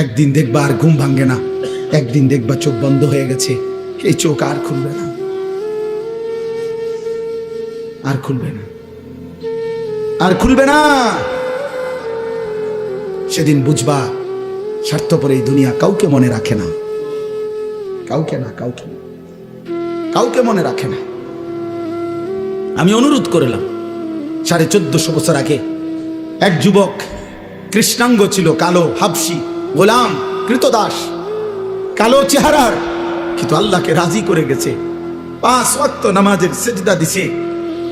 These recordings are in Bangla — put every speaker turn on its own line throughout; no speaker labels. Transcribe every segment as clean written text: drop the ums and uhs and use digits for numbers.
একদিন দেখবা আর ঘুম ভাঙ্গে না, একদিন দেখবা চোখ বন্ধ হয়ে গেছে, এই চোখ আর খুলবে না, আর খুলবে না, আর খুলবে না। সেদিন বুঝবা স্বার্থপর এই দুনিয়া কাউকে মনে রাখে না, কাউকে না, কাউকে না, কাউকে মনে রাখে না। আমি অনুরোধ করলাম 1450 বছর আগে এক যুবক, কৃষ্ণাঙ্গ ছিল, কালো, হাবশি, গোলাম, কৃতদাস, কালো চেহারার, কিন্তু আল্লাহকে রাজি করে গেছে। 5 ওয়াক্ত নামাজের সেজদা দিছে।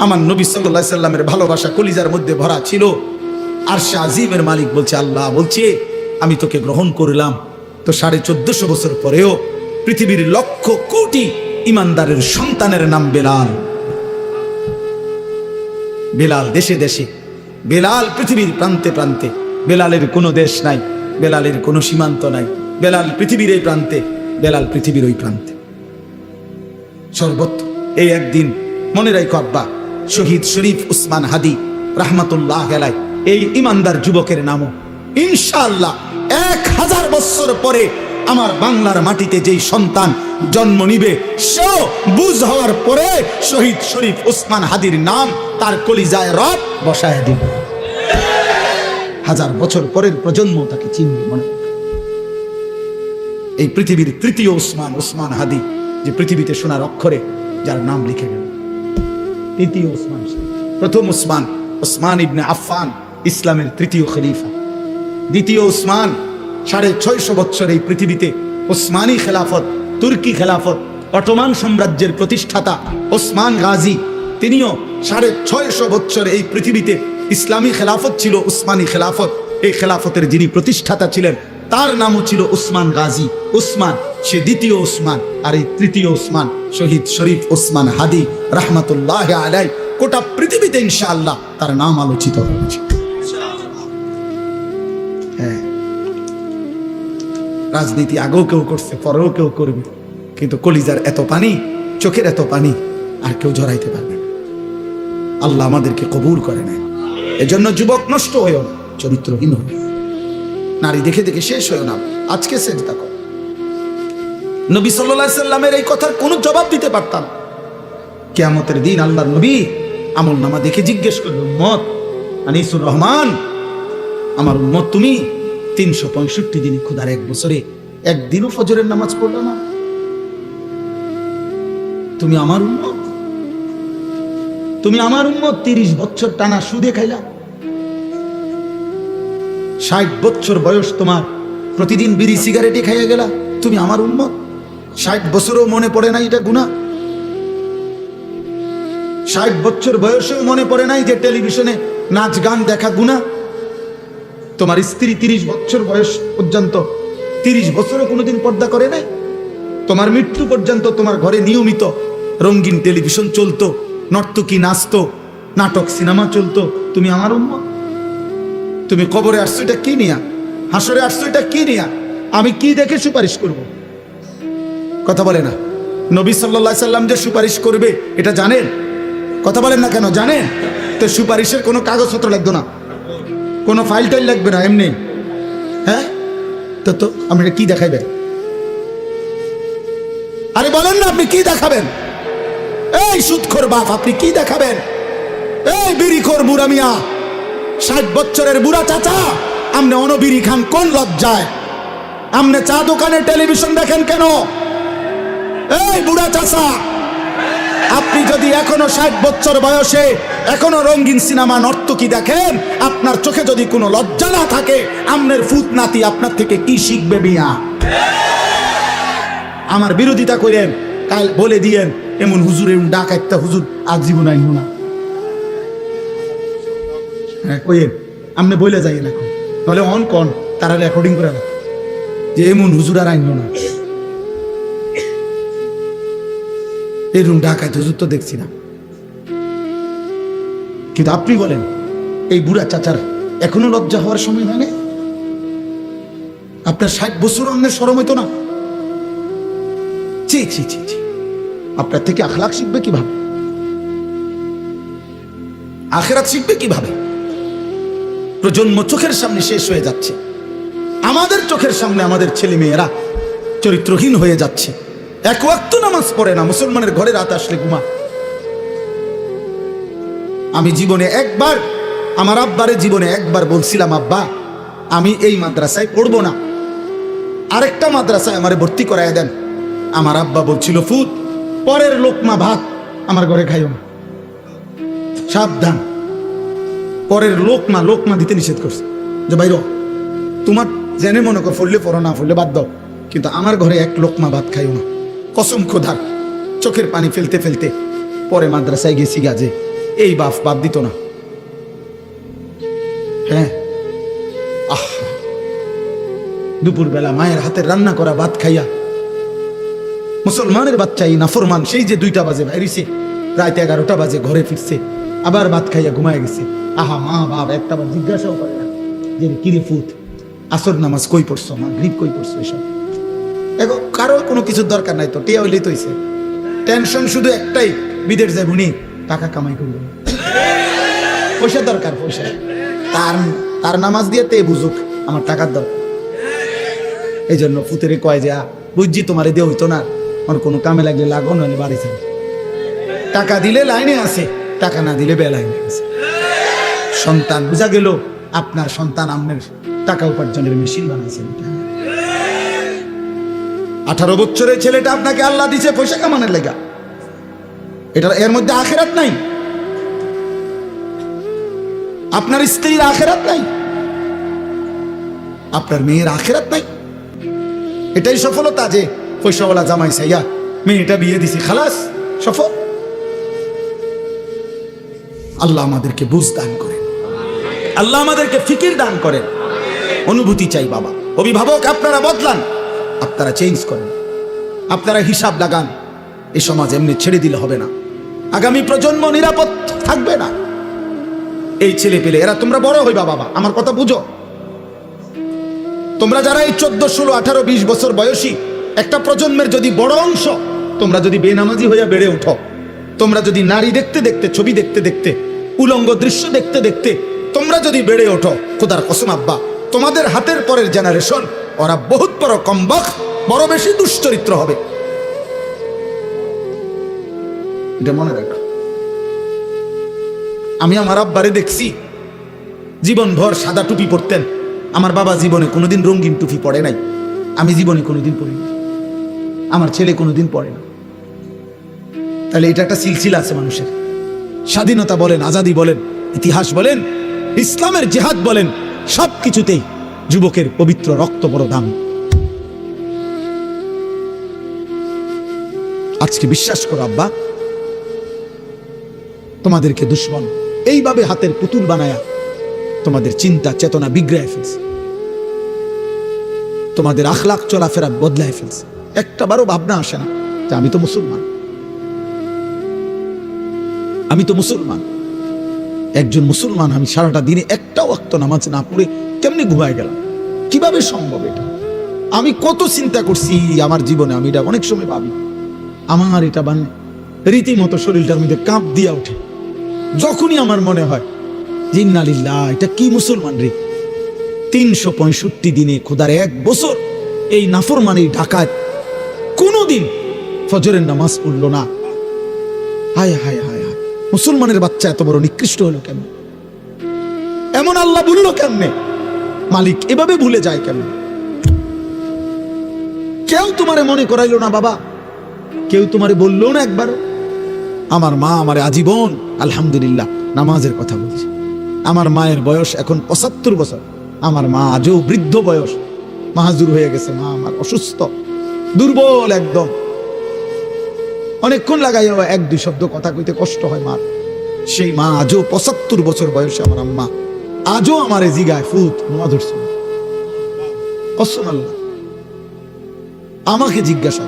আমার নবী সাল্লাল্লাহু আলাইহি সাল্লামের ভালোবাসা কলিজার মধ্যে ভরা ছিল। আরশে আজিমের মালিক বলছে, আল্লাহ বলছে আমি তোকে গ্রহণ করলাম। তো 1450 বছর পরেও পৃথিবীর লক্ষ কোটি ইমানদারের সন্তানের নাম বেলাল। বেলাল দেশে দেশে, বেলাল পৃথিবীর প্রান্তে প্রান্তে। বেলালের কোনো দেশ নাই, বেলালের কোনো সীমান্ত নাই। বেলাল পৃথিবীর এই প্রান্তে, বেলাল পৃথিবীর ওই প্রান্তে, সর্বত্র। এই একদিন মনে রাখো আব্বা, শহীদ শরীফ উসমান হাদি রাহমাতুল্লাহ আলাইহি, এই ইমানদার যুবকের নামও ইনশাআল্লাহ 1000 বছর পরে আমার বাংলার মাটিতে যেই সন্তান জন্ম নিবে, সেও বুঝ হওয়ার পরে শহীদ শরীফ উসমান হাদির নাম তার কলিজায় রব বসায় দিব। 1000 বছর পরের প্রজন্ম তাকে চিনবে। মনে এই পৃথিবীর তৃতীয় উসমান, উসমান হাদি, যে পৃথিবীতে সোনার অক্ষরে যার নাম লিখে গেল। তৃতীয় উসমান, প্রথম উসমান উসমান ইবনে আফফান ইসলামের তৃতীয় খলিফা। দ্বিতীয় উসমান 650 বছর এই পৃথিবীতে উসমানী খেলাফত, তুর্কি খেলাফত, অটোমান সাম্রাজ্যের প্রতিষ্ঠাতা ওসমান গাজী, তিনিও 650 বছর এই পৃথিবীতে ইসলামী খেলাফত ছিল, উসমানী খেলাফত। এই খেলাফতের যিনি প্রতিষ্ঠাতা ছিলেন তার নামও ছিল উসমান গাজী। উসমান সে দ্বিতীয় উসমান, আর এই তৃতীয় উসমান শহীদ শরীফ উসমান হাদি রাহমাতুল্লাহ আলাইহি। গোটা পৃথিবীতে ইনশাআল্লাহ তার নাম আলোচিত হচ্ছে। হ্যাঁ, রাজনীতি আগেও কেউ করছে, পরেও কেউ করবে, কিন্তু কলিজার এত পানি, চোখের এত পানি আর কেউ জড়াইতে পারবে না। আল্লাহ আমাদেরকে কবুল করে নেয়। এজন্য যুবক নষ্ট হয়েও না, চরিত্রহীন হবে, নারী দেখে দেখে শেষ হয়েও না। আজকে সেজদা কর। নবী সাল্লাল্লাহু আলাইহি সাল্লামের এই কথার কোনো জবাব দিতে পারতাম। কিয়ামতের দিন আল্লাহর নবী আমলনামা দেখে জিজ্ঞেস করবে, উম্মত আনিসুর রহমান, আমার উম্মত তুমি 365 দিনই খোদার এক বছরে একদিনও ফজরের নামাজ পড়লো না, তুমি আমার উম্মত। তুমি আমার উম্মত 30 বছর টানা সুদে খাইলা, 60 বছর বয়স তোমার, প্রতিদিন বিড়ি সিগারেটে খাইয়া গেলা, তুমি আমার উম্মত। 60 বছরও মনে পড়ে নাই এটা গুনাহ? 60 বছর বয়সেও মনে পড়ে নাই যে টেলিভিশনে নাচ গান দেখা গুনাহ? তোমার স্ত্রী 30 বছর বয়স পর্যন্ত, 30 বছরও কোনোদিন পর্দা করে নাই? তোমার মৃত্যু পর্যন্ত তোমার ঘরে নিয়মিত রঙিন টেলিভিশন চলতো, নর্তকী নাচতো, নাটক সিনেমা চলতো, তুমি আমার উম্মত। তুমি কবরে আসছো এটা কি নিয়া? হাসরে আসছো এটা কি নিয়া? আমি কি দেখে সুপারিশ করব? কথা বলে না। নবী সাল্লাল্লাহু আলাইহি সাল্লাম যে সুপারিশ করবে এটা জানেন? কথা বলেন না কেন? জানেন তো। সুপারিশের কোনো কাগজপত্র লাগতো না, কোনো ফাইল টাইল লাগবে না, এমনি। হ্যাঁ, তো আপনি কি দেখাইবেন? আরে বলেন না, আপনি কি দেখাবেন? এই সুদখোর বাপ, আপনি কি দেখাবেন? এই বিড়িখোর বুড়া মিয়া, 60 বছরের বুড়া চাচা, আপনি অনবিড়ি খান কোন লজ্জায়? আপনি চা দোকানে টেলিভিশন দেখেন কেন? এই বুড়া চাচা, আপনি যদি এখনো 60 বছর বয়সে এখনো রঙিন সিনেমা নর্তকী দেখেন, আপনার চোখে যদি কোনো লজ্জা না থাকে, আমনের ফুত নাতি আপনার থেকে কি শিখবে মিয়া? আমার বিরোধিতা করেন, কাল বলে দিয়েন এমন হুজুর, এমন ডাক একটা হুজুর আজীবন আইন না। হ্যাঁ কইেন, আপনি বলে যাই না, তাহলে অন কন তারা রেকর্ডিং করে না যে এমন হুজুর আর আইন না। এরকম ডাকাত হুজুর তো দেখছি না। কিন্তু আপনি বলেন, এই বুড়া চাচার এখনো লজ্জা হওয়ার সময় হয় না? আপনার 60 বছর অন্যের শরম হইতো না? ছি ছি ছি ছি, আপনার থেকে আখলাক শিখবে কিভাবে? আখিরাত শিখবে কিভাবে? প্রজন্ম চোখের সামনে শেষ হয়ে যাচ্ছে। আমাদের চোখের সামনে আমাদের ছেলে মেয়েরা চরিত্রহীন হয়ে যাচ্ছে, এক ওয়াক্ত নামাজ পড়ে না, মুসলমানের ঘরে রাত আসলে ঘুমা। আমি জীবনে একবার আমার আব্বারে জীবনে একবার বলছিলাম, আব্বা আমি এই মাদ্রাসায় পড়বো না, আরেকটা মাদ্রাসায় আমারে ভর্তি করায় দেন। আমার আব্বা বলছিল, ফুত পরের লোকমা ভাত আমার ঘরে খাইও না, সাবধান, পরের লোকমা দিতে নিষেধ করছে, যে বাইর তোমার জেনে মনে কর ফললে পড়ো, না ফললে বাদ দাও, কিন্তু আমার ঘরে এক লোকমা ভাত খাইও না। কসম খোদার, চোখের পানি ফেলতে ফেলতে পরে মাদ্রাসায় গেছি গাজে, এই বাপ দিত না। হ্যাঁ, দুপুরবেলা মায়ের হাতের রান্না করা ভাত খাইয়া মুসলমানের বাচ্চা এই নাফরমান সেই যে 2টা বাজে বাইরেছে, রাত 11টা বাজে ঘরে ফিরছে, আবার ভাত খাইয়া ঘুমায় গেছে। আহা, মা বাপ একটা বার জিজ্ঞাসাও করে না যে কিরে ফুত আসর নামাজ কই পড়ছো, মাগরিব কই পড়ছো, এসব এখন কারো কোনো কিছুর দরকার নাই, তো টিয়া হইলেই তো হইছে। টেনশন শুধু একটাই, বিদেশ যাবো নি, টাকা কামাই করবো, পয়সা দরকার, পয়সা। তার নামাজ দিয়ে তে বুঝুক আমার টাকার দরকার। এই জন্য ফুতেরে কয় যে বুঝছি তোমারে দিয়ে হইতো না, আমার কোনো কামে লাগলে লাগো, নইলে বাড়ি যাবে। টাকা দিলে লাইনে আছে, টাকা না দিলে বেলাইনে আছে। সন্তান বুঝা গেল, আপনার সন্তান আপনার টাকা উপার্জনের মেশিন বানাইছেন। 18 বছরের ছেলেটা আপনাকে আল্লাহ দিছে পয়সা কামানোর লেগা, এর মধ্যে আখেরাত নাই। আপনার স্ত্রীর আখেরাত নাই, আপনার মেয়ের আখেরাত নাই। এটাই সফলতা যে পয়সাওয়ালা জামাই চাইয়া মেয়েটা বিয়ে দিছি, খালাস সফল। আল্লাহ আমাদেরকে বুঝ দান করেন, আল্লাহ আমাদেরকে ফিকির দান করেন। অনুভূতি চাই বাবা। অভিভাবক আপনারা বদলান, আপনারা চেঞ্জ করেন, আপনারা হিসাব লাগান। এই সমাজ এমনি ছেড়ে দিলে হবে না, আগামী প্রজন্ম নিরাপদ থাকবে না। এই ছেলে পেলে এরা তোমরা বড় হইবা বাবা, আমার কথা বুঝো। তোমরা যারা এই 14, 16, 18, 20 বছর বয়সী একটা প্রজন্মের যদি বড় অংশ, তোমরা যদি বেনামাজি হইয়া বেড়ে উঠো, তোমরা যদি নারী দেখতে দেখতে, ছবি দেখতে দেখতে, উলঙ্গ দৃশ্য দেখতে দেখতে তোমরা যদি বেড়ে ওঠো, খোদার কসম আব্বা, তোমাদের হাতের পরের জেনারেশন ওরা বহুত বড় কমবখ, বড় বেশি দুশ্চরিত্র হবে, এটা মনে রাখো। আমি আমার আব্বারে দেখছি জীবনভর সাদা টুপি পরতেন। আমার বাবা জীবনে কোনোদিন রঙিন টুপি পরে নাই, আমি জীবনে কোনোদিন পরিনি, আমার ছেলে কোনোদিন পরে না। তাহলে এটা একটা সিলসিলা আছে মানুষের। স্বাধীনতা বলেন, আজাদি বলেন, ইতিহাস বলেন, ইসলামের জিহাদ বলেন, সব কিছুতেই যুবকের পবিত্র রক্ত বড় দামি। আজকে বিশ্বাস করো আব্বা, তোমাদেরকে দুশ্মন এইভাবে হাতের পুতুল বানায়া তোমাদের চিন্তা চেতনা বিগড়ায় ফেলছে, তোমাদের আখলাক চলাফেরা বদলায় ফেলছে। একটাবারও ভাবনা আসে না যে আমি তো মুসলমান, আমি তো মুসলমান, একজন মুসলমান আমি সারাটা দিনে একটা ওয়াক্ত নামাজ না পড়ে কেমনে ঘুমায় গেলাম, কিভাবে সম্ভব এটা? আমি কত চিন্তা করছি আমার জীবনে, আমি এটা অনেক সময় ভাবি। আমার এটা রীতিমতো শরীরটার মধ্যে কাঁপ দিয়া ওঠে যখনই আমার মনে হয় যে ইন্না লিল্লাহ, এটা কি মুসলমান রে, 365 দিনে খোদার 1 বছর এই নাফরমানির ঢাকায় কোনোদিন ফজরের নামাজ পড়লো না। হায় হায় হায় হায়, মুসলমানের বাচ্চা এত বড় নিকৃষ্ট হলো কেন? এমন আল্লাহ ভুললো কেমনে? মালিক এভাবে ভুলে যায় কেন? কেউ তোমারে মনে করাইলো না বাবা, কেউ তোমারে বললো না একবার? আমার মা আমারে আজীবন আলহামদুলিল্লাহ নামাজের কথা বলছে। আমার মায়ের বয়স এখন 75 বছর, আমার মা আজও বৃদ্ধ বয়স, মাহাজুর হয়ে গেছে, মা আমার অসুস্থ, দুর্বল একদম, অনেকক্ষণ লাগাই 1-2 শব্দ কথা কইতে কষ্ট হয় মার। সেই মা আজও 75 বছর বয়সে আমার আম্মা আজও আমারে জিগায়, ফুত নামাজ ধরছ? কসম আল্লাহ, আমাকে জিজ্ঞাসা,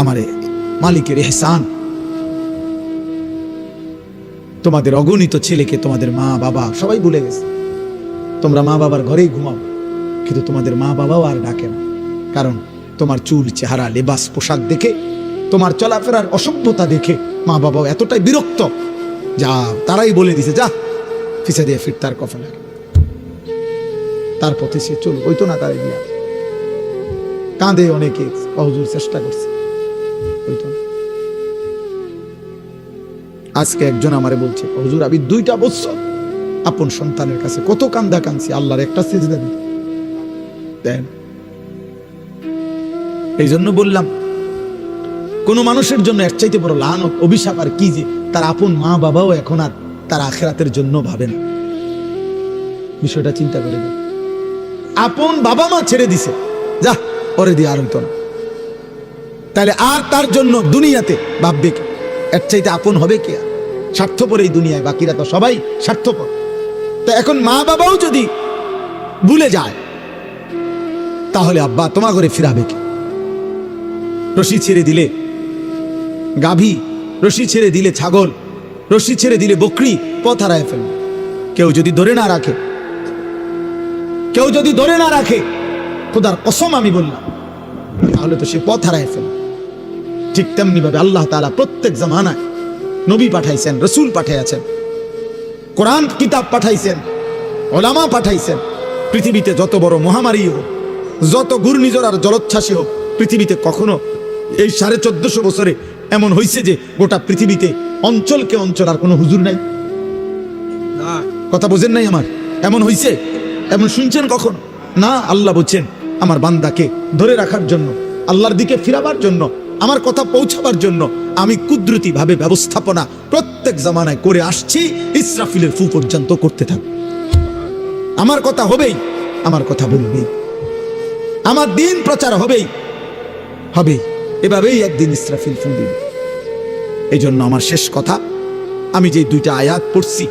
আমারে মালিকের ইহসান, তোমাদের অগণিত ছেলেকে তোমাদের মা বাবা সবাই ভুলে গেছে। তোমরা মা বাবার ঘরেই ঘুমাও, কিন্তু তোমাদের মা বাবাও আর ডাকে না, কারণ তোমার চুল, চেহারা, লেবাস, পোশাক দেখে, তোমার চলাফেরার অসভ্যতা দেখে মা বাবাও এতটাই বিরক্ত, যা তারাই বলে দিছে, যা ফিসা দিয়ে ফিরতার কফলে। তার পথে সে চলুক, ওই তো না তার দিয়া কাঁদে অনেকে, হুজুর চেষ্টা করছে, ওই তো না। আজকে একজন আমারে বলছে, হুজুর আমি 2টা বছর আপন সন্তানের কাছে কত কান্দা কাঁদছি, আল্লাহর একটা সিজদা দিতে দেন। এই জন্য বললাম, কোন মানুষের জন্য এর চাইতে বড় লানত, অভিশাপ আর কি যে তার আপন মা বাবাও এখন আর তার আখিরাতের জন্য ভাবে না। বিষয়টা চিন্তা করে দেখ, আপন বাবা মা ছেড়ে দিছে, যা পরে দিয়ে আর হইতো না, তাহলে আর তার জন্য দুনিয়াতে ভাববে কে? এর চাইতে আপন হবে কে? স্বার্থপর এই দুনিয়ায়, বাকিরা তো সবাই স্বার্থপর। তো এখন মা বাবাও যদি ভুলে যায়, তাহলে আব্বা তোমা করে ফিরাবে কে? রশি ছেড়ে দিলে গাভী, রশি ছেড়ে দিলে ছাগল, রশি ছেড়ে দিলে বকরি পথ হারায় ফেলবে। কেউ যদি ধরে না রাখে, কেউ যদি ধরে না রাখে, খোদার কসম আমি বললাম, তাহলে তো সে পথ হারায় ফেলবে। ঠিক তেমনি ভাবে আল্লাহ তাআলা প্রত্যেক জামানায় নবী পাঠাইছেন, রসুল পাঠাইছেন, কোরআন কিতাব পাঠাইছেন, ওলামা পাঠাইছেন। পৃথিবীতে যত বড় মহামারী হোক, যত ঘূর্ণিঝড় আর জলোচ্ছ্বাসী হোক, পৃথিবীতে কখনো এই 1450 বছরে এমন হয়েছে যে গোটা পৃথিবীতে অঞ্চলকে অঞ্চল আর কোনো হুজুর নাই? কথা বোঝেন নাই আমার? এমন হয়েছে? এমন শুনছেন কখন? না। আল্লাহ বলছেন আমার বান্দাকে ধরে রাখার জন্য, আল্লাহর দিকে ফিরাবার জন্য, আমার কথা পৌঁছাবার জন্য আমি কুদরতি ভাবে ব্যবস্থাপনা প্রত্যেক জামানায় করে আসছি, ইসরাফিলের ফু পর্যন্ত করতে থাকব। আমার কথা হবেই, আমার কথা বলবেই, আমার দিন প্রচার হবেই হবেই, এভাবেই একদিন ইসরাফিল ফু দিবে। এই জন্য আমার শেষ কথা, আমি যে 2টা আয়াত পড়ছি,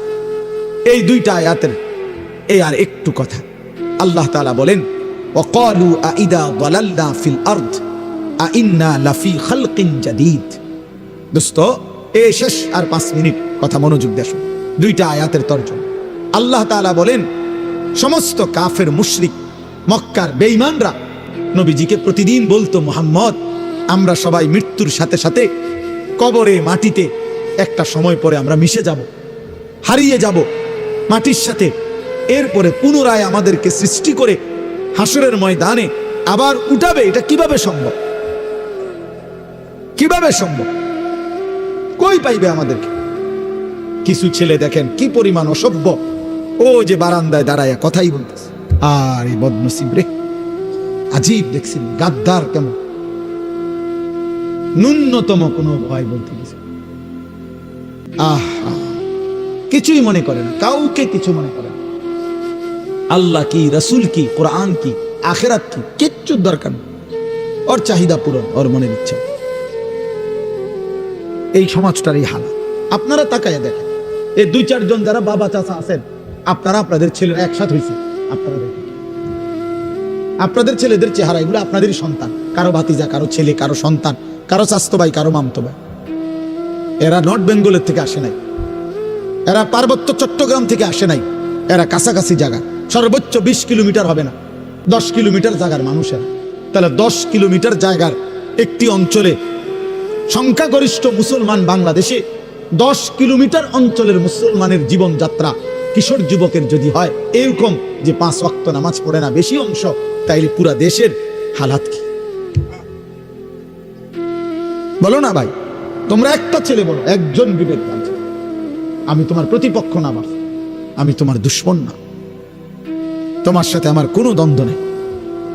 এই 2টা আয়াতের এই আর একটু কথা। আল্লাহ তাআলা বলেন, ওয়াকালু আইদা যালালনা ফিল আরদ আইন্না লাফি খালকিন জাদীদ। দোস্ত, এই শেষ আর 5 মিনিট কথা মনোযোগ দিয়ে শুনুন। 2টা আয়াতের তরজমা। আল্লাহ তাআলা বলেন, সমস্ত কাফের মুশরিক মক্কার বেঈমানরা নবীজিকে প্রতিদিন বলতো, মুহাম্মদ আমরা সবাই মৃত্যুর সাথে সাথে কবরে মাটিতে একটা সময় পরে আমরা মিশে যাব, হারিয়ে যাব মাটির সাথে, এরপরে পুনরায় আমাদেরকে সৃষ্টি করে হাসরের ময়দানে আবার উঠাবে। এটা কিভাবে সম্ভব? কিভাবে সম্ভব? কই পাইবে আমাদেরকে? কিছু ছেলে দেখেন কি পরিমাণ অসভ্য, ও যে বারান্দায় দাঁড়ায় কথাই বলতেছে। আর এই বদনসিব রে, আজীব দেখছেন গাদ্দার কেমন, ন্যূনতম কোনো ভয় বলতে গেছে। কিছুই মনে করে না, কাউকে কিছু মনে করে না। আল্লাহ কি, রসুল কি, কোরআন কি, আখিরাত কি, কিচ্ছু দরকার নেই। ওর চাহিদা পূরণ, ওর মনের ইচ্ছা। এই সমাজটার এই হাল আপনারা তাকায় দেখেন। এই 2-4 জন যারা বাবা চাচা আছেন, আপনারা আপনাদের ছেলেরা একসাথে হয়েছে, আপনারা দেখেন আপনাদের ছেলেদের চেহারা, এগুলো আপনাদেরই সন্তান, কারো ভাতিজা, কারো ছেলে, কারো সন্তান, কারো চাচতো ভাই, কারো মামতো ভাই। এরা নর্থ বেঙ্গলের থেকে আসে নাই, এরা পার্বত্য চট্টগ্রাম থেকে আসে নাই, এরা কাছাকাছি জায়গা, সর্বোচ্চ 20 কিলোমিটার হবে না, 10 কিলোমিটার জায়গার মানুষেরা। তাহলে 10 কিলোমিটার জায়গার একটি অঞ্চলে সংখ্যাগরিষ্ঠ মুসলমান বাংলাদেশে 10 কিলোমিটার অঞ্চলের মুসলমানের জীবনযাত্রা কিশোর যুবকের যদি হয় এরকম যে 5 ওয়াক্ত নামাজ পড়ে না বেশি অংশ, তাইলে পুরা দেশের হালাত কি? বলো না ভাই, তোমরা একটা ছেলে বলো, একজন বিবেকবান, আমি তোমার প্রতিপক্ষ না, আমি তোমার দুশ্মন না, তোমার সাথে আমার কোনো দ্বন্দ্ব নেই,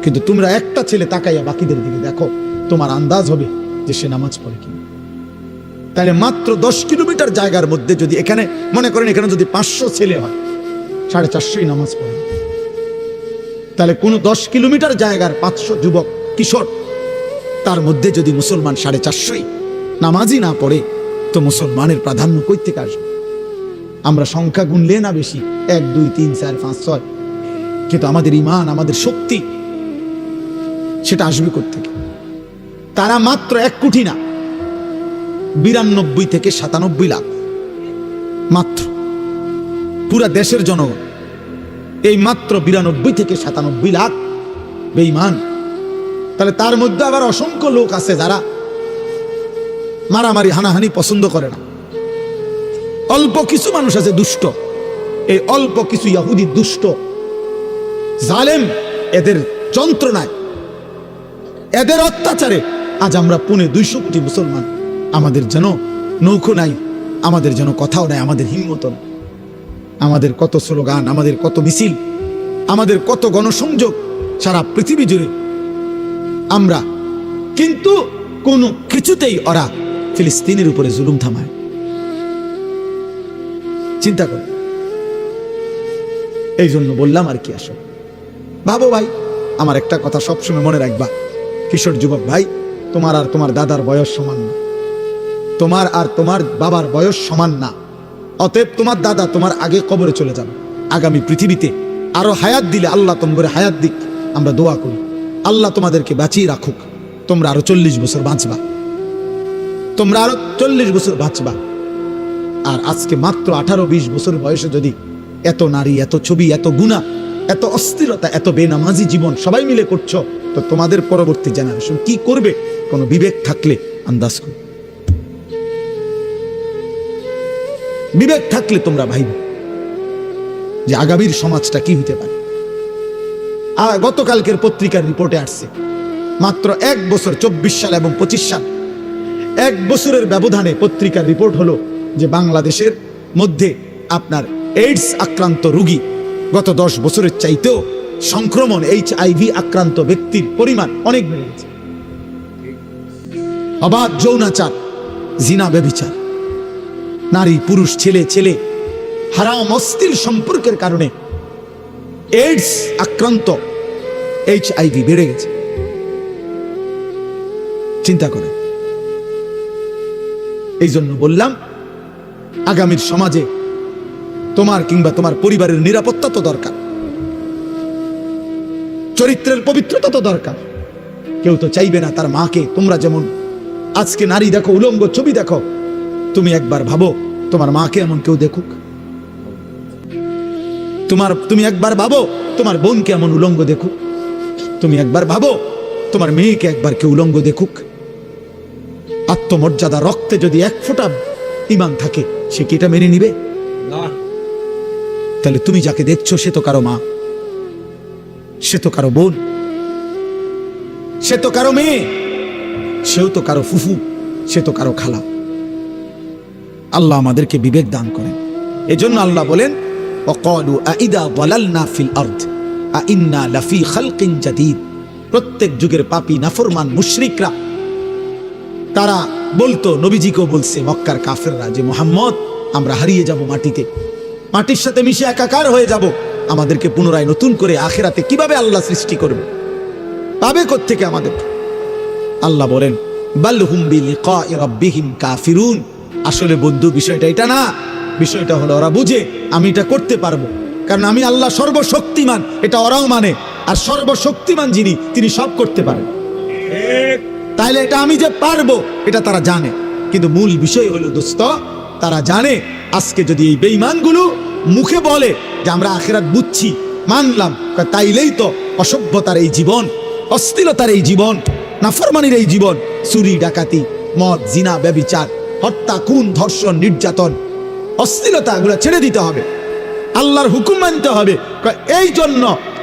কিন্তু তোমরা একটা ছেলে তাকাইয়া বাকিদের দিকে দেখো, তোমার আন্দাজ হবে যে সে নামাজ পড়ে কিনা। তাহলে মাত্র 10 কিলোমিটার জায়গার মধ্যে যদি এখানে মনে করেন, এখানে যদি 500 ছেলে হয়, 450 নামাজ পড়ে, তাহলে কোন 10 কিলোমিটার জায়গার 500 যুবক কিশোর, তার মধ্যে যদি মুসলমান 450 নামাজই না পড়ে, তো মুসলমানের প্রাধান্য কই থেকে আসবে? আমরা সংখ্যা গুনলে না বেশি, 1 2 3 4 5 6, কিন্তু আমাদের ঈমান, আমাদের শক্তি, সেটা আসবে কোত্থেকে? তারা মাত্র 1 কোটি না, 92 থেকে 97 লাখ মাত্র পুরা দেশের জনগণ, এই মাত্র 92 থেকে 97 লাখ বেঈমান। তাহলে তার মধ্যে আবার অসংখ্য লোক আছে যারা মারামারি হানাহানি পছন্দ করে না। অল্প কিছু মানুষ আছে দুষ্ট, এই অল্প কিছু ইহুদি দুষ্ট, জালেম, এদের যন্ত্রণায়, এদের অত্যাচারে আজ আমরা 250 কোটি মুসলমান। আমাদের যেন নৌকো নাই, আমাদের যেন কথাও নাই, আমাদের হিম্মত নাই। আমাদের কত স্লোগান, আমাদের কত মিছিল, আমাদের কত গণসংযোগ সারা পৃথিবী জুড়ে আমরা, কিন্তু কোনো কিছুতেই ওরা ফিলিস্তিনের উপরে জুলুম থামায়। চিন্তা করো। এই জন্য বললাম আর কি, আসো ভাবো ভাই। আমার একটা কথা সবসময় মনে রাখবা, কিশোর যুবক ভাই, তোমার আর তোমার দাদার বয়স সমান না, তোমার আর তোমার বাবার বয়স সমান না। অতএব তোমার দাদা তোমার আগে কবরে চলে যাবে। আগামী পৃথিবীতে আরো হায়াত দিলে আল্লাহ তোমাদের হায়াত দিক, আমরা দোয়া করি আল্লাহ তোমাদেরকে বাঁচিয়ে রাখুক। তোমরা আরো 40 বছর বাঁচবা, তোমরা আরো 40 বছর বাঁচবা। আর আজকে মাত্র 18-20 বছর বয়সে যদি এত নারী, এত ছবি, এত গুনাহ, এত অস্থিরতা, এত বেনামাজি জীবন সবাই মিলে করছো, তো তোমাদের পরবর্তী জেনারেশন কি করবে? কোনো বিবেক থাকলে আন্দাজ করো, বিবেক থাকলে তোমরা ভাইবে যে আগামীর সমাজটা কি হতে পারে। আর গতকালকের পত্রিকার রিপোর্টে আসছে, মাত্র 1 বছর 24 সাল এবং 25 সাল, 1 বছরের ব্যবধানে পত্রিকার রিপোর্ট হলো যে বাংলাদেশের মধ্যে আপনার এইডস আক্রান্ত রোগী গত 10 বছরের চাইতেও সংক্রমণ HIV আক্রান্ত ব্যক্তির পরিমাণ অনেক বেড়ে গেছে। অবাধ যৌনাচার, জিনা, ব্যভিচার, নারী পুরুষ, ছেলে ছেলে হারাম অশ্লীল সম্পর্কের কারণে এইডস আক্রান্ত, HIV বেড়ে গেছে। চিন্তা করে। এই জন্য বললাম আগামীর সমাজে তোমার কিংবা তোমার পরিবারের নিরাপত্তা তো দরকার, চরিত্রের পবিত্রতা তো দরকার। কেউ তো চাইবে না তার মাকে, তোমরা যেমন আজকে নারী দেখো, উলঙ্গ ছবি দেখো, তুমি একবার ভাবো তোমার মাকে এমন কেউ দেখুক? তুমি একবার ভাবো তোমার বোনকে এমন উলঙ্গ দেখুক? তুমি একবার ভাবো তোমার মেয়েকে একবার কেউ উলঙ্গ দেখুক? আত্মমর্যাদা রক্তে যদি 1 ফোঁটা ঈমান থাকে, সে কি এটা মেনে নিবে? তাহলে তুমি যাকে দেখছো সে তো কারো মা, সে তো কারো বোন, সে তো কারো মেয়ে, সেও তো কারো ফুফু, সে তো কারো খালা। আল্লাহ আমাদেরকে বিবেক দান করেন। এজন্য আল্লাহ বলেন, ওয়াকালু আইদা যালালনা ফিল আরদ আইন্না লাফি খালকিন জাদীদ। প্রত্যেক যুগের পাপী নাফরমান মুশরিকরা তারা বলতো, নবীজিকেও বলছে মক্কার কাফেররা, যে মুহাম্মদ আমরা হারিয়ে যাব মাটিতে, মাটির সাথে মিশে একাকার হয়ে যাব, আমাদেরকে পুনরায় নতুন করে আখিরাতে কিভাবে আল্লাহ সৃষ্টি করবে, পাবে কোত্থেকে আমাদের? আল্লাহ বলেন, বাল হুম বিলিকাই রাব্বিহিম কাফিরুন। আসলে বন্ধু বিষয়টা এটা না, বিষয়টা হলো ওরা বুঝে আমি এটা করতে পারবো, কারণ আমি আল্লাহ সর্বশক্তিমান, এটা ওরাও মানে। আর সর্বশক্তিমান যিনি, তিনি সব করতে পারেন, তাইলে এটা আমি যে পারবো এটা তারা জানে। কিন্তু মূল বিষয় হলো দোস্ত, তারা জানে আজকে যদি এই বেঈমানগুলো মুখে বলে যে আমরা আখিরাত বুঝছি, মানলাম, তাইলেই তো অসভ্যতার এই জীবন, অশ্লীলতার এই জীবন, নাফরমানির এই জীবন, চুরি ডাকাতি, মদ, জিনা, ব্যভিচার, হত্যা, খুন, ধর্ষণ, নির্যাতন, অশ্লীলতা, এগুলো ছেড়ে দিতে হবে, আল্লাহর হুকুম মানতে হবে। এই জন্য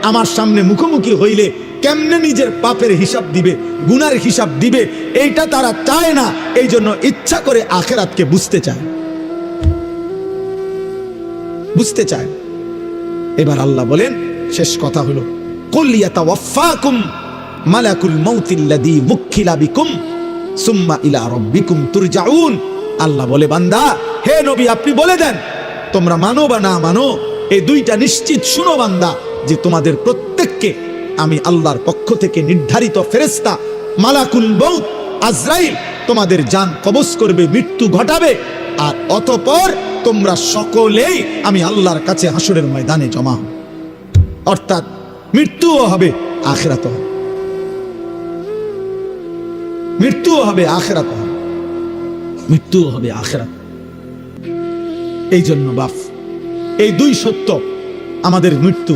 আমার সামনে মুখোমুখি হইলে কেমনে নিজের পাপের হিসাব দিবে, গুনার হিসাব দিবে, এইটা তারা চায় না। এই জন্য ইচ্ছা করে আখিরাতকে বুঝতে চায়, বুঝতে চায়। এবার আল্লাহ বলেন, শেষ কথা হলো, কুল ইয়াতাওয়াফাকুম মালাকুল মাউতিল্লাযী মুক্কিলা বিকুম সুম্মা ইলা রাব্বিকুম তুরজাউন। আল্লাহ বলে, বান্দা, হে নবী, আপনি বলে দেন, তোমরা মানো বা না মানো, এই দুইটা নিশ্চিত শুনো বান্দা, যে তোমাদের প্রত্যেককে আমি আল্লাহর পক্ষ থেকে নির্ধারিত ফেরেশতা মালাকুল মউত আজরাইল তোমাদের জান কবজ করবে, মৃত্যু ঘটাবে, আর অতঃপর তোমরা সকলেই আমি আল্লাহর কাছে হাসরের ময়দানে জমা হবে। অর্থাৎ মৃত্যুও হবে, আখিরাতও হবে, মৃত্যুও হবে, আখিরাতও হবে, মৃত্যুও হবে, আখিরাত। এই জন্য বাপ, এই দুই সত্য, আমাদের মৃত্যু,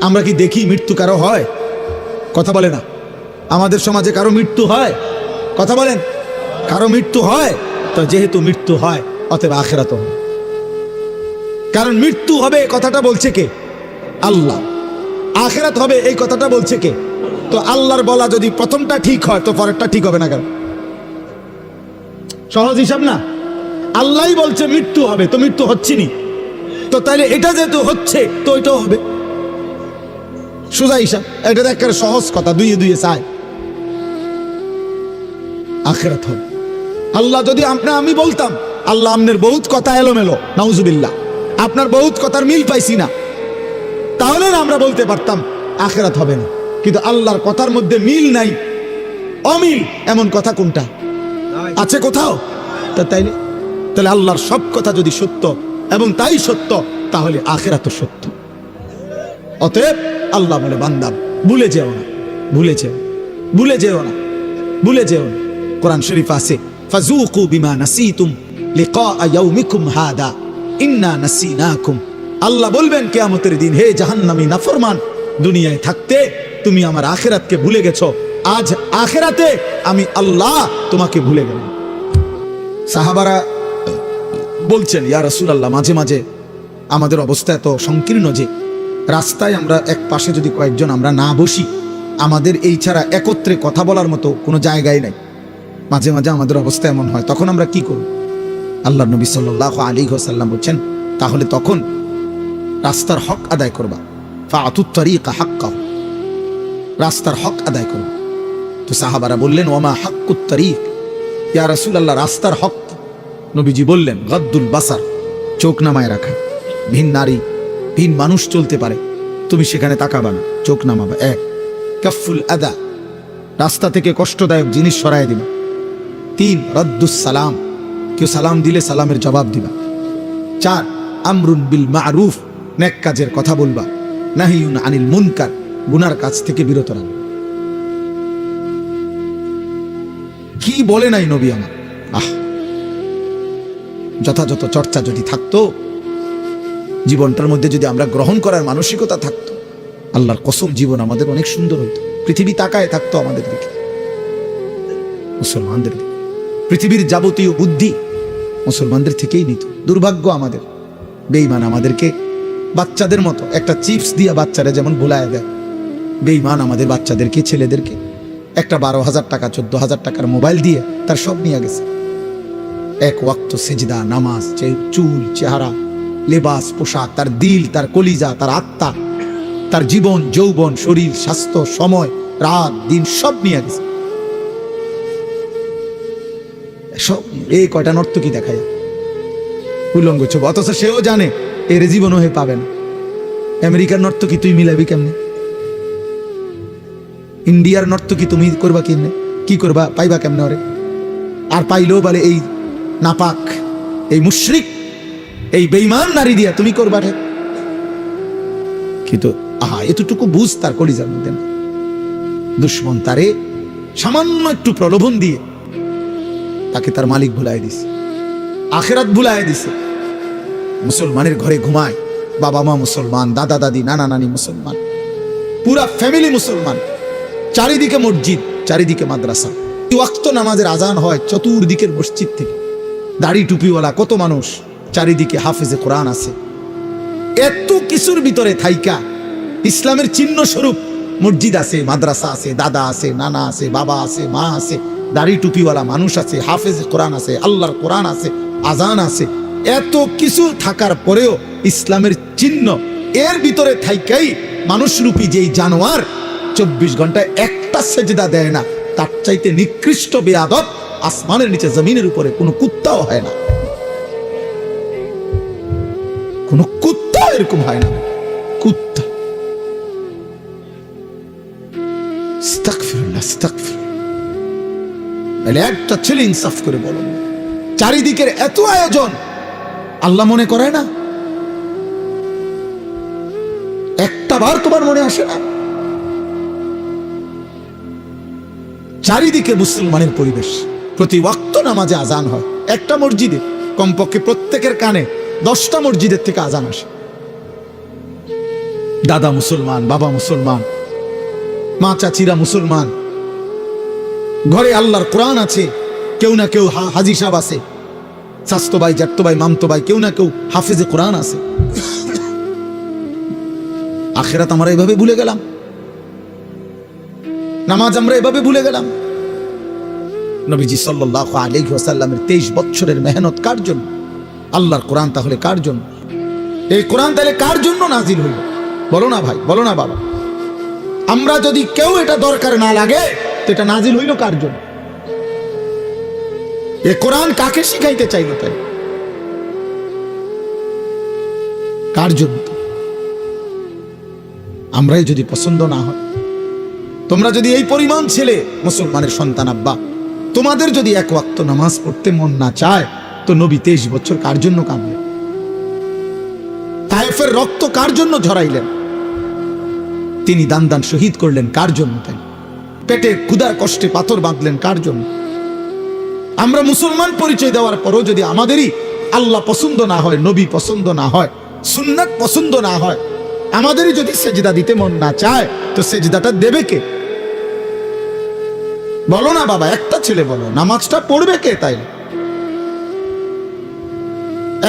আমরা কি দেখি মৃত্যু কারো হয়? কথা বলে না। আমাদের সমাজে কারো মৃত্যু হয়? কথা বলেন, কারো মৃত্যু হয়? তো যেহেতু মৃত্যু হয়, অতএব আখিরাত হবে। কারণ মৃত্যু হবে, কথাটা বলছে কে? আল্লাহ। আখিরাত হবে এই কথাটা বলছে কে? তো আল্লাহর বলা যদি প্রথমটা ঠিক হয় তো পরেরটা ঠিক হবে না কেন? সহজ হিসাব না? আল্লাহই বলছে মৃত্যু হবে, তো মৃত্যু হচ্ছেনি, তো তাইলে এটা যেহেতু হচ্ছে তো এটাও হবে। সোজা হিসাব, এটা একটা সহজ কথা, দুইয়ে দুইয়ে চায়। আখিরাত হবে। আল্লাহ যদি আমি বলতাম আল্লাহ আপনার বহুত কথা এলোমেলো, নাউজুবিল্লাহ, আপনার বহুত কথার মিল পাইছি না, তাহলে না আমরা বলতে পারতাম আখিরাত হবে না। কিন্তু আল্লাহর কথার মধ্যে মিল নাই, অমিল, এমন কথা কোনটা আছে কোথাও? তাইলে আল্লাহর সব কথা যদি সত্য এবং তাই সত্য, তাহলে আখিরাতও সত্য। অতএব আল্লাহ বলে বান্দা ভুলে যেও না, ভুলে যেও, ভুলে যেও না, ভুলে যেও না। কোরআন শরীফ আছে ফাযুকু বিমা নাসিতুম লিকা ইয়াউমিকুম হাদা ইন্না নাসিনাকুম। আল্লাহ বলবেন কিয়ামতের দিন, হে জাহান্নামী নাফরমান, দুনিয়ায় থাকতে তুমি আমার আখিরাতকে ভুলে গেছো, আজ আখিরাতে আমি আল্লাহ তোমাকে ভুলে গেলাম। সাহাবারা বলছেন, ইয়া রাসূলুল্লাহ, মাঝে মাঝে আমাদের অবস্থা এত সংকীর্ণ যে রাস্তায় আমরা এক পাশে যদি কয়েকজন আমরা না বসি, আমাদের এই ছাড়া একত্রে কথা বলার মতো কোনো জায়গায় নাই। মাঝে মাঝে আমাদের অবস্থা এমন হয়, তখন আমরা কি করব? আল্লাহ নবী সাল্লাল্লাহু আলাইহি ওয়াসাল্লাম বলছেন, তাহলে তখন রাস্তার হক আদায় করবা, ফাআতুত তারিকা হাক্কাহু, রাস্তার হক আদায় করবা। তো সাহাবারা বললেন, ওমা হাক্কুত তারিক, ইয়া রাসূলুল্লাহ, রাস্তার হক? নবীজি বললেন, গাদ্দুল বাসার, চোখ নামায় রাখা। ভিন নারী, ভিন মানুষ চলতে পারে, তুমি সেখানে তাকাবা না, চোখ নামাবা। এক, কাফুল আদা, রাস্তা থেকে কষ্টদায়ক জিনিস সরায় দিবা। তিন, রদ্দুস সালাম, কেউ সালাম দিলে সালামের জবাব দিবা। চার, আমরুন বিল মারুফ, নেক কাজের কথা বলবা। নাহিউন আনিল মুনকার, গুনার কাজ থেকে বিরত রাখবা। কি বলে নাই নবী আমার! যথাযথ চর্চা যদি থাকতো, জীবনটার মধ্যে যদি আমরা গ্রহণ করার মানসিকতা থাকতো, আল্লাহর কসম জীবন আমাদের অনেক সুন্দর হইতো। পৃথিবী তাকায় থাকতো আমাদের দিকে, মুসলমানদের দিকে। পৃথিবীর যাবতীয় বুদ্ধি মুসলমানদের থেকেই নিত। দুর্ভাগ্য আমাদের, বেঈমান আমাদেরকে বাচ্চাদের মতো একটা চিপস দিয়া বাচ্চারা যেমন ভুলায় দেয়, বেঈমান আমাদের বাচ্চাদেরকে, ছেলেদেরকে একটা 12,000 টাকা 14,000 টাকার মোবাইল দিয়ে তার সব নিয়ে গেছে। এক ওয়াক্ত সেজদা, নামাজ, চুল, চেহারা, লেবাস, পোশাক, তার দিল, তার কলিজা, তার আত্মা, তার জীবন, যৌবন, শরীর, স্বাস্থ্য, সময়, রাত, দিন সব নিয়ে গেছে। সব এই কয়টা নর্তকী দেখায় উলঙ্গ ছবি, অথচ সেও জানে এর জীবনও হয়ে পাবে না। আমেরিকার নর্তকী তুই মিলাবি কেমনে? ইন্ডিয়ার নর্তকী তুমি করবা কেমনে? কি করবা? পাইবা কেমনে ওরে? আর পাইলেও বলে এই নাপাক, এই মুশরিক, এই বেঈমান নারী দিয়া তুমি করবা। কিন্তু এতটুকু বুঝ তার কলিজার মধ্যে না। দুশ্মন তারে সামান্য একটু প্রলোভন দিয়ে তাকে তার মালিক ভুলাই দিছে, আখিরাত ভুলাই দিছে। মুসলমানের ঘরে ঘুমায়, বাবা মা মুসলমান, দাদা দাদি, নানা নানি মুসলমান, পুরা ফ্যামিলি মুসলমান, চারিদিকে মসজিদ, চারিদিকে মাদ্রাসা, ওয়াক্ত নামাজের আজান হয় চতুর্দিকের মসজিদ থেকে। দাড়ি টুপিওয়ালা কত মানুষ, চারিদিকে হাফেজে কোরআন আছে। এত কিছুর ভিতরে থাইকা ইসলামের চিহ্ন স্বরূপ মসজিদ আছে, মাদ্রাসা আছে, দাদা আছে, নানা আছে, বাবা আছে, মা আছে, দাড়ি টুপিওয়ালা মানুষ আছে, হাফেজে কোরআন আছে, আল্লাহর কোরআন আছে, আজান আছে। এত কিছু থাকার পরেও ইসলামের চিহ্ন এর ভিতরে থাইকাই মানুষরূপী যেই জানোয়ার 24 ঘন্টায় একটা সেজদা দেয় না, তার চাইতে নিকৃষ্ট বেয়াদব আসমানের নিচে জমিনের উপরে কোনো কুত্তাও হয় না। কোন কুত্তা এরকম হয় না। কুত্তা, আস্তাগফিরুল্লাহ, আস্তাগফিরুল্লাহ। একটা ছেলে ইনসাফ করে বলো, চারিদিকের এত আয়োজন আল্লাহ মনে করে না? একটা বার তোমার মনে আসে না? চারিদিকে মুসলমানের পরিবেশ, প্রতি ওয়াক্ত নামাজে আজান হয়। একটা মসজিদে কমপক্ষে প্রত্যেকের কানে 10টা মসজিদের থেকে আজান আসে। দাদা মুসলমান, বাবা মুসলমান, মা চাচিরা মুসলমান, ঘরে আল্লাহর কোরআন আছে, কেউ না কেউ হাজি সাহেব আছে, স্বাস্থ্য ভাই, জ্যাঠতো ভাই, মামতো ভাই, কেউ না কেউ হাফেজে কোরআন আছে। আখিরাত আমরা এভাবে ভুলে গেলাম, নামাজ আমরা এভাবে ভুলে গেলাম। নবীজি সাল্লাল্লাহু আলাইহি ওয়াসাল্লামের 23 বছরের মেহনত কার জন্য? আল্লাহর কোরআন তাহলে কার জন্য? এই কোরআন তাহলে কার জন্য নাজিল হইল? বলো না ভাই, বলো না বাবা। আমরা যদি কেউ এটা দরকার না লাগে তো এটা নাজিল হইল কার জন্য? এ কোরআন কাকে শিখাইতে চাইল? তাই কার জন্য? আমরাই যদি পছন্দ না হয়, তোমরা যদি এই পরিমাণ ছেলে মুসলমানের সন্তান আব্বা, তোমাদের যদি এক ওয়াক্ত নামাজ পড়তে মন না চায়, তো নবী 23 বছর কার জন্য কাঁদলেন? তায়েফের রক্ত কার জন্য ঝরাইলেন? তিনি দান দান শহীদ করলেন কার জন্য? তাই পেটে ক্ষুধার কষ্টে পাথর বাঁধলেন কার জন্য? আমরা মুসলমান পরিচয় দেওয়ার পরও যদি আমাদেরই আল্লাহ পছন্দ না হয়, নবী পছন্দ না হয়, সুন্নাত পছন্দ না হয়, আমাদেরই যদি সেজদা দিতে মন না চায়, তো সেজদাটা দেবে কে? বলো না বাবা, একটা ছেলে বলো, নামাজটা পড়বে কে? তাই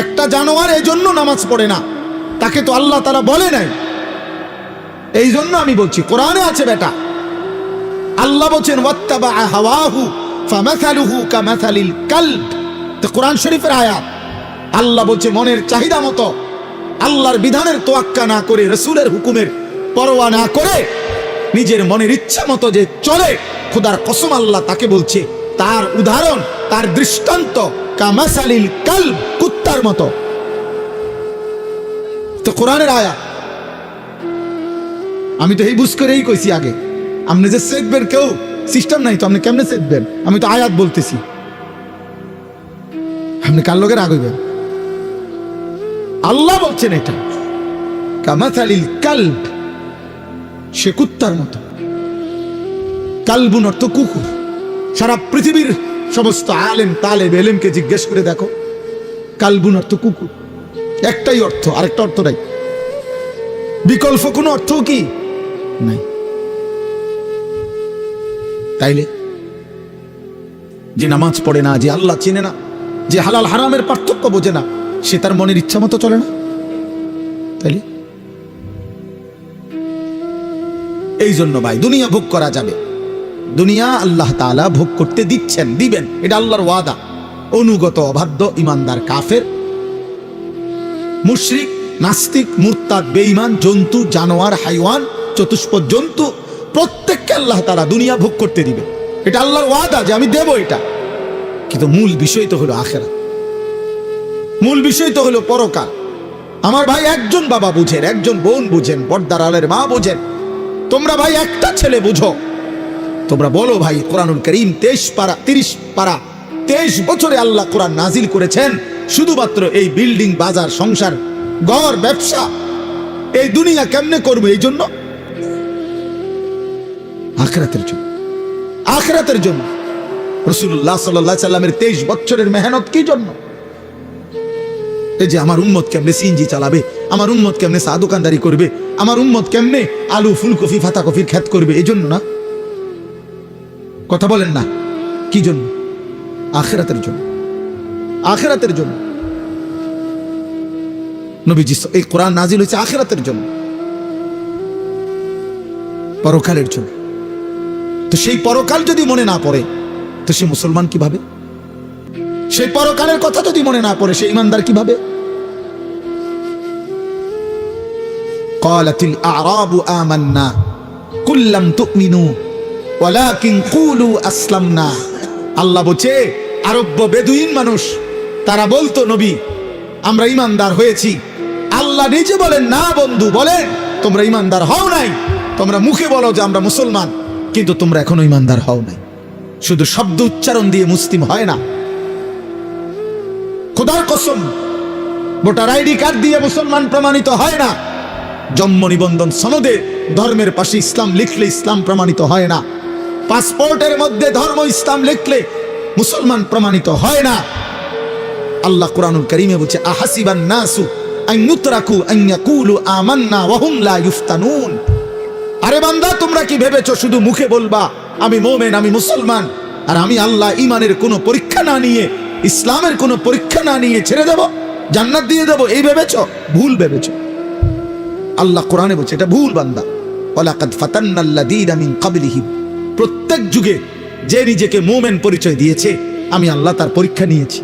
একটা জানোয়ার এই জন্য নামাজ পড়ে না, তাকে তো আল্লাহ তাআলা বলে নাই। এই জন্য আমি বলছি, কোরআনে আছে বেটা, আল্লাহ বলছেন ওয়াত্তাবা হাওয়াহু ফামাসালুহু কামাসালিল কালব। তো কোরআন শরীফের আয়াত। আল্লাহ বলছে মনের চাহিদা মতো, আল্লাহর বিধানের তোয়াক্কা না করে, রাসূলের হুকুমের পরোয়া না করে, নিজের মনের ইচ্ছা মতো যে চলে, খোদার কসম আল্লাহ তাকে বলছে তার উদাহরণ, তার দৃষ্টান্ত কামাসালিল কালব, কুত্তার মতো। তো কোরআনের আয়াত। আমি তো এই বুঝ করেই কইছি আগে, আপনি যে সেদবেন, কেউ সিস্টেম নাই তো, আপনি কেমনে সেদবেন? আমি তো আয়াত বলতেছি, আপনি কার লোকের আগইবেন? আল্লাহ বলছেন এটা কামাসালিল কালব, সে কুত্তার মতো। কালবুন অর্থ কুকুর। সারা পৃথিবীর সমস্ত আলেম তালেব এলেমকে জিজ্ঞেস করে দেখো, কালবুন অর্থ কুকুর, একটাই অর্থ, আরেকটা অর্থ নাই, বিকল্প কোনো অর্থ কি নাই। তাইলে যে নামাজ পড়ে না, যে আল্লাহ চেনে না, যে হালাল হারামের পার্থক্য বোঝে না, সে তার মনের ইচ্ছা মতো চলে না। তাইলে এই জন্য ভাই, দুনিয়া ভোগ করা যাবে, দুনিয়া আল্লাহ তাআলা ভোগ করতে দিচ্ছেন, দিবেন, এটা আল্লাহর ওয়াদা। অনুগত অবাধ্য ইমানদার কাফের, মুশরিক, নাস্তিক, মুরতাদ, বেঈমান, জন্তু, জানোয়ার, হাইওয়ান, চতুষ্পদ জন্তু, প্রত্যেককে আল্লাহ তাআলা দুনিয়া ভোগ করতে দিবে, এটা আল্লাহর ওয়াদা যে আমি দেব এটা। কিন্তু মূল বিষয় তো হলো আখিরাত, মূল বিষয় তো হলো পরকাল। আমার ভাই একজন বাবা বুঝেন, একজন বোন বুঝেন, পর্দার আলের মা বুঝেন, তোমরা ভাই একটা ছেলে বুঝো, তোমরা বলো ভাই, কোরআনুল কারীম 30 পারা 23 বছরে আল্লাহ কোরআন নাজিল করেছেন শুধুমাত্র এই বিল্ডিং, বাজার, সংসার, ঘর, ব্যবসা, এই দুনিয়া কেমনে করবে? এই জন্য, আখিরাতের জন্য, আখিরাতের জন্য। রাসূলুল্লাহ সাল্লাল্লাহু আলাইহি সাল্লামের 23 বছরের মেহনত কি জন্য? এই যে আমার উম্মত কেমনে সিএনজি চালাবে, আমার উম্মত কেমনে চা দোকানদারি করবে, আমার উম্মত কেমনে আলু, ফুলকপি, পাতাকপির ক্ষেত করবে, এই জন্য না? কথা বলেন না, কি জন্য? আখিরাতের জন্য, আখিরাতের জন্য। নবীজি এই কোরআন নাজিল হয়েছে আখিরাতের জন্য, পরকালের জন্য। তো সেই পরকাল যদি মনে না পড়ে, তো সে মুসলমান কিভাবে? সেই পরকালের কথা যদি মনে না পড়ে, সে ইমানদার কিভাবে? قالت الأعراب آمنا قل لم تؤمنوا ولكن قولوا أسلمنا। আল্লাহ বলছে আরব বেদুইন মানুষ, তারা বলতো নবী আমরা ইমানদার হয়েছি। আল্লাহ নিজে বলেন না বন্ধু, বলেন তোমরা ইমানদার হও নাই, তোমরা মুখে বলো যে আমরা মুসলমান, কিন্তু তোমরা এখনো ইমানদার হও নাই। শুধু শব্দ উচ্চারণ দিয়ে মুসলিম হয় না, খোদার কসম, ভোটার আইডি কার্ড দিয়ে মুসলমান প্রমাণিত হয় না, জন্ম নিবন্ধন সনদে ধর্মের পাশে ইসলাম লিখলে ইসলাম প্রমাণিত হয় না, পাসপোর্টের মধ্যে ধর্ম ইসলাম লিখলে মুসলমান প্রমাণিত হয় না। আল্লাহ কুরআনুল কারীমে বলছে আহাসিবান নাসু আন ইউতরাকু আন ইয়াকুলু আমান্না ওয়া হুম লা ইফতানুন। আরে বান্দা, তোমরা কি ভেবেছো শুধু মুখে বলবা আমি মুমিন, আমি মুসলমান, আর আমি আল্লাহ ঈমানের কোনো পরীক্ষা না নিয়ে, ইসলামের কোনো পরীক্ষা না নিয়ে ছেড়ে দেব, জান্নাত দিয়ে দেব, এই ভেবেছো? ভুল ভেবেছো। আল্লাহ কোরআনে বলছে এটা ভুল বান্দা। ওয়ালাকাদ ফাতান্নাল্লাযীনা মিন ক্বাবলিহিম, প্রত্যেক যুগে যে নিজেকে মুমিন পরিচয় দিয়েছে আমি আল্লাহ তার পরীক্ষা নিয়েছি।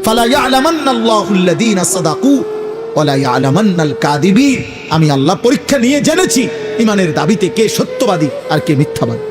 ফালা ইয়ালামান্নাল্লাহুল্লাযীনা সাদাকু ওয়ালা ইয়ালামান্নাল কাযিবিন, আমি আল্লাহ পরীক্ষা নিয়ে জেনেছি ইমানের দাবিতে কে সত্যবাদী আর কে মিথ্যাবাদী।